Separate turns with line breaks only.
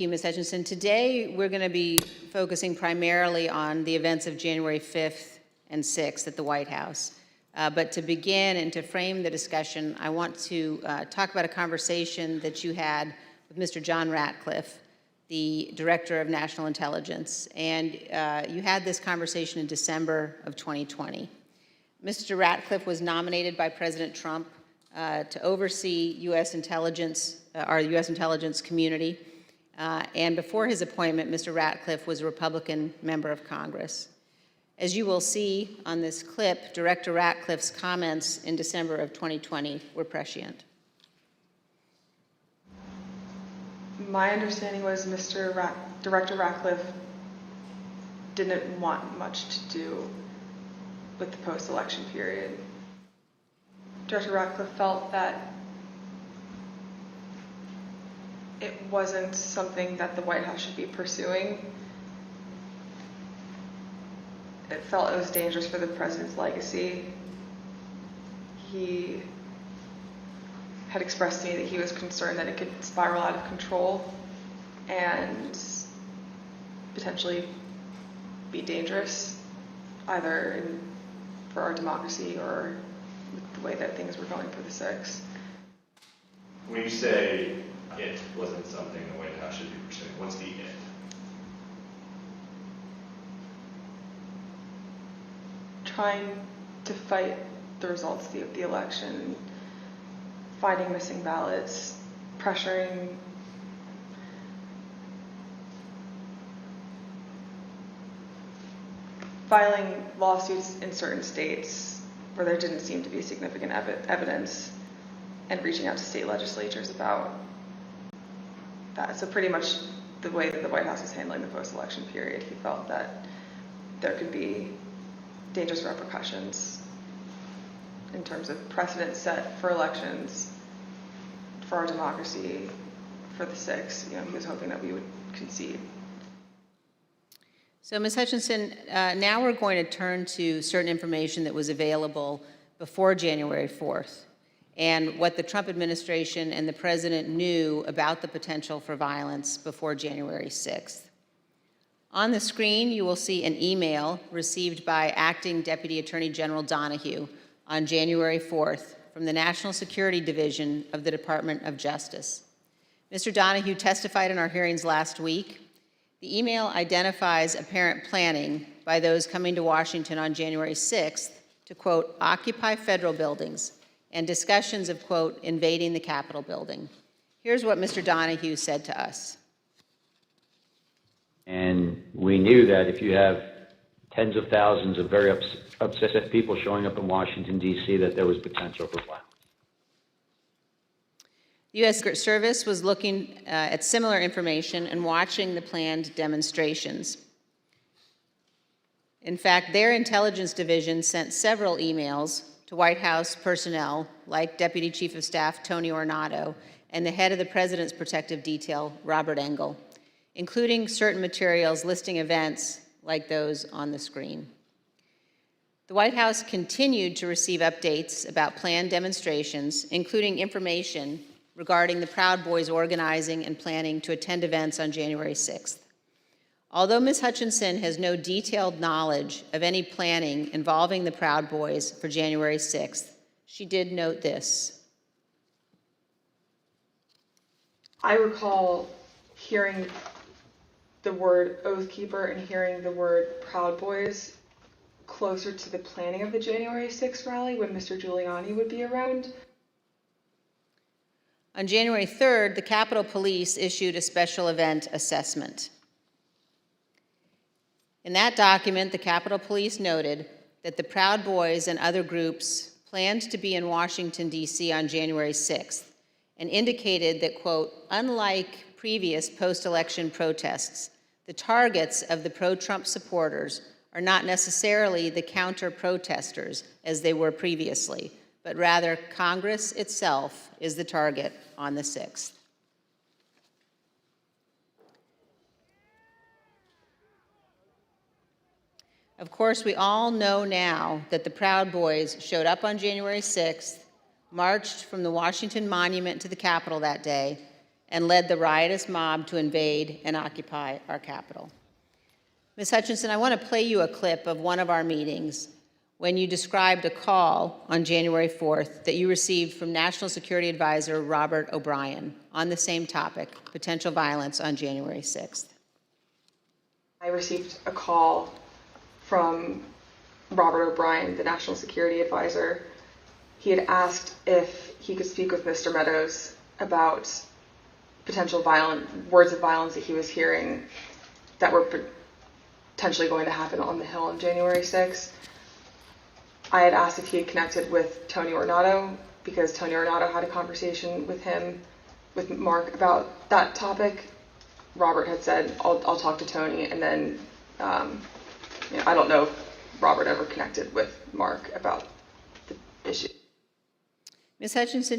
you, Ms. Hutchinson. Today, we're going to be focusing primarily on the events of January 5th and 6th at the White House. But to begin and to frame the discussion, I want to talk about a conversation that you had with Mr. John Ratcliffe, the Director of National Intelligence. And you had this conversation in December of 2020. Mr. Ratcliffe was nominated by President Trump to oversee U.S. intelligence, our U.S. intelligence community. And before his appointment, Mr. Ratcliffe was a Republican member of Congress. As you will see on this clip, Director Ratcliffe's comments in December of 2020 were prescient.
My understanding was Director Ratcliffe didn't want much to do with the post-election period. Director Ratcliffe felt that it wasn't something that the White House should be pursuing. It felt it was dangerous for the president's legacy. He had expressed to me that he was concerned that it could spiral out of control and potentially be dangerous, either for our democracy or with the way that things were going for the 6th.
When you say it wasn't something the White House should be pursuing, what's the it?
Trying to fight the results of the election, finding missing ballots, pressuring filing lawsuits in certain states where there didn't seem to be significant evidence, and reaching out to state legislatures about that. So pretty much the way that the White House is handling the post-election period, he felt that there could be dangerous repercussions in terms of precedent set for elections, for our democracy, for the 6th. He was hoping that we would concede.
So, Ms. Hutchinson, now we're going to turn to certain information that was available before January 4th and what the Trump administration and the president knew about the potential for violence before January 6th. On the screen, you will see an email received by Acting Deputy Attorney General Donahue on January 4th from the National Security Division of the Department of Justice. Mr. Donahue testified in our hearings last week. The email identifies apparent planning by those coming to Washington on January 6th to, quote, occupy federal buildings and discussions of, quote, invading the Capitol building. Here's what Mr. Donahue said to us.
And we knew that if you have tens of thousands of very upset people showing up in Washington, D.C., that there was potential for violence.
The U.S. Secret Service was looking at similar information and watching the planned demonstrations. In fact, their intelligence division sent several emails to White House personnel, like Deputy Chief of Staff Tony Ornato and the head of the President's Protective Detail, Robert Engel, including certain materials listing events like those on the screen. The White House continued to receive updates about planned demonstrations, including information regarding the Proud Boys organizing and planning to attend events on January 6th. Although Ms. Hutchinson has no detailed knowledge of any planning involving the Proud Boys for January 6th, she did note this.
I recall hearing the word Oath Keeper and hearing the word Proud Boys closer to the planning of the January 6th rally when Mr. Giuliani would be around.
On January 3rd, the Capitol Police issued a special event assessment. In that document, the Capitol Police noted that the Proud Boys and other groups planned to be in Washington, D.C. on January 6th and indicated that, quote, unlike previous post-election protests, the targets of the pro-Trump supporters are not necessarily the counter-protesters as they were previously, but rather Congress itself is the target on the 6th. Of course, we all know now that the Proud Boys showed up on January 6th, marched from the Washington Monument to the Capitol that day, and led the riotous mob to invade and occupy our Capitol. Ms. Hutchinson, I want to play you a clip of one of our meetings when you described a call on January 4th that you received from National Security Advisor Robert O'Brien on the same topic, potential violence on January 6th.
I received a call from Robert O'Brien, the National Security Advisor. He had asked if he could speak with Mr. Meadows about potential words of violence that he was hearing that were potentially going to happen on the Hill on January 6th. I had asked if he had connected with Tony Ornato because Tony Ornato had a conversation with Mark about that topic. Robert had said, I'll talk to Tony, and then I don't know if Robert ever connected with Mark about the issue.
Ms. Hutchinson,